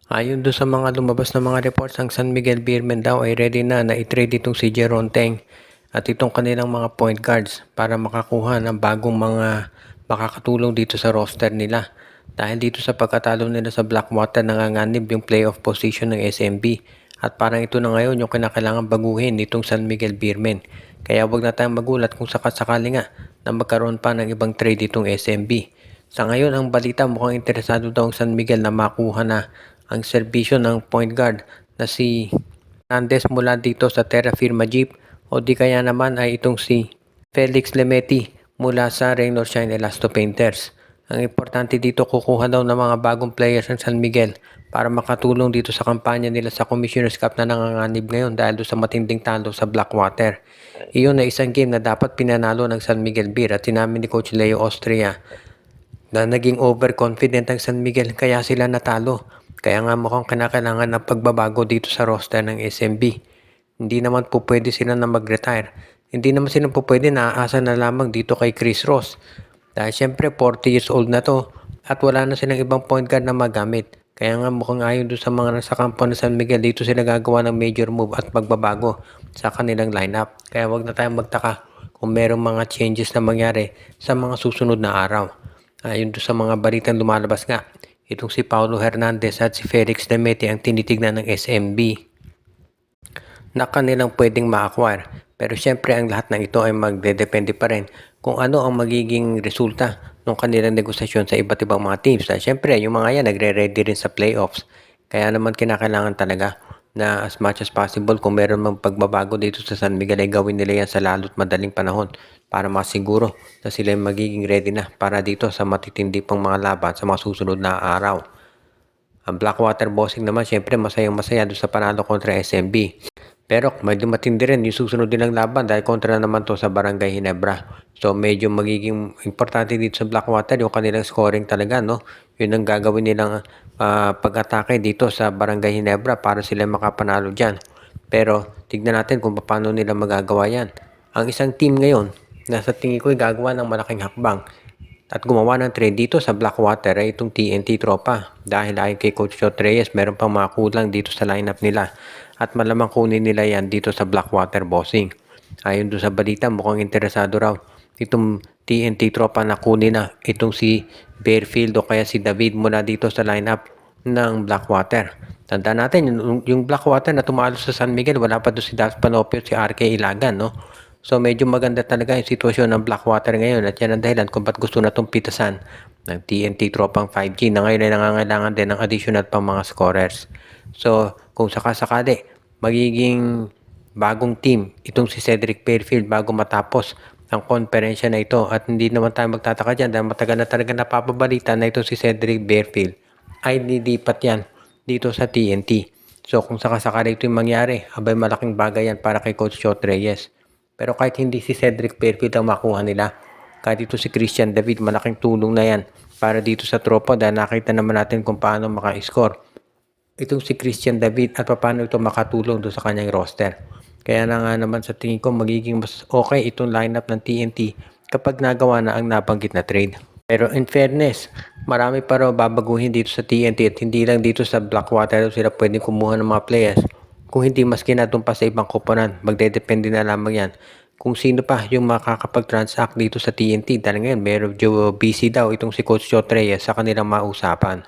Ayon doon sa mga lumabas na mga reports, ang San Miguel Beermen daw ay ready na i-trade itong si Jeron Teng at itong kanilang mga point guards para makakuha ng bagong mga makakatulong dito sa roster nila. Dahil dito sa pagkatalo nila sa Blackwater, nanganganib yung playoff position ng SMB at parang ito na ngayon yung kinakailangan baguhin nitong San Miguel Beermen. Kaya wag na tayong magulat kung sakasakali nga na magkaroon pa ng ibang trade itong SMB. Sa ngayon, ang balita, mukhang interesado daw ang San Miguel na makuha na ang serbisyo ng point guard na si Hernandez mula dito sa Terra Firma Jeep, o di kaya naman ay itong si Felix Lemeti mula sa Rain or Shine Elasto Painters. Ang importante dito, kukuha daw ng mga bagong players ng San Miguel para makatulong dito sa kampanya nila sa Commissioner's Cup na nanganganib ngayon dahil doon sa matinding talo sa Blackwater. Iyon na isang game na dapat pinanalo ng San Miguel Beer at sinabi ni Coach Leo Austria na naging overconfident ang San Miguel kaya sila natalo. Kaya nga mukhang kinakailangan ng pagbabago dito sa roster ng SMB. Hindi naman po pwede sila na mag-retire. Hindi naman sila po pwede na aasa na lamang dito kay Chris Ross. Dahil syempre 40 years old na to at wala na silang ibang point guard na magamit. Kaya nga mukhang ayon doon sa mga nasa kampo ng San Miguel, dito sila gagawa ng major move at pagbabago sa kanilang lineup. Kaya wag na tayong magtaka kung merong mga changes na mangyari sa mga susunod na araw. Ayon doon sa mga balitang lumalabas nga, itong si Paulo Hernandez at si Felix Lemeti ang tinitignan ng SMB na kanilang pwedeng ma-acquire. Pero syempre ang lahat ng ito ay magdedepende pa rin kung ano ang magiging resulta ng kanilang negosasyon sa iba't ibang mga teams. Dahil syempre yung mga yan nagre-ready rin sa playoffs. Kaya naman kinakailangan talaga na as much as possible kung meron mang pagbabago dito sa San Miguel ay gawin nila yan sa lalo't madaling panahon para masiguro na sila ay magiging ready na para dito sa matitindi pang mga laban sa mga susunod na araw. Ang Blackwater Bossing naman syempre masayang-masaya doon sa panalo kontra SMB. Pero medyo matindi rin yung susunod nilang laban dahil kontra naman to sa Barangay Ginebra. So medyo magiging importante dito sa Blackwater yung kanilang scoring talaga, no? Yun ang gagawin nilang pag-atake dito sa Barangay Ginebra para sila makapanalo dyan. Pero tignan natin kung paano nila magagawa yan. Ang isang team ngayon na sa tingin ko ay gagawa ng malaking hakbang at gumawa ng trade dito sa Blackwater ay itong TNT Tropa. Dahil ayon kay Coach Chot Reyes, meron pang mga kulang dito sa lineup nila. At malamang kunin nila yan dito sa Blackwater Bossing. Ayon doon sa balita, mukhang interesado raw itong TNT Tropa na kunin na itong si Bearfield o kaya si David mula dito sa lineup ng Blackwater. Tandaan natin, yung Blackwater na tumalo sa San Miguel, wala pa doon si Das Panopio, si RK Ilagan, no? So medyo maganda talaga yung sitwasyon ng Blackwater ngayon at yan ang dahilan kung ba't gusto na itong pitasan ng TNT Tropang 5G na ngayon ay nangangailangan din ng additional pang mga scorers. So kung sakasakali magiging bagong team itong si Cedric Fairfield bago matapos ang konferensya na ito at hindi naman tayo magtataka dyan dahil matagal na talaga napapabalita na ito si Cedric Fairfield ay lilipat yan dito sa TNT. So kung sakasakali ito yung mangyari, abay malaking bagay yan para kay Coach Chot Reyes. Pero kahit hindi si Cedric Fairfield ang makuha nila, kahit ito si Christian David, malaking tulong na yan para dito sa tropa dahil nakita naman natin kung paano maka-score itong si Christian David at paano ito makatulong doon sa kanyang roster. Kaya na nga naman sa tingin ko magiging mas okay itong lineup ng TNT kapag nagawa na ang nabanggit na trade. Pero in fairness, marami pa raw babaguhin dito sa TNT at hindi lang dito sa Blackwater sila pwedeng kumuha ng mga players. Kung hindi maski na doon pa sa ibang koponan, magdedepende na lamang yan kung sino pa yung makakapag-transact dito sa TNT. Dahil ngayon, medyo busy daw itong si Coach Chot Reyes sa kanilang mausapan.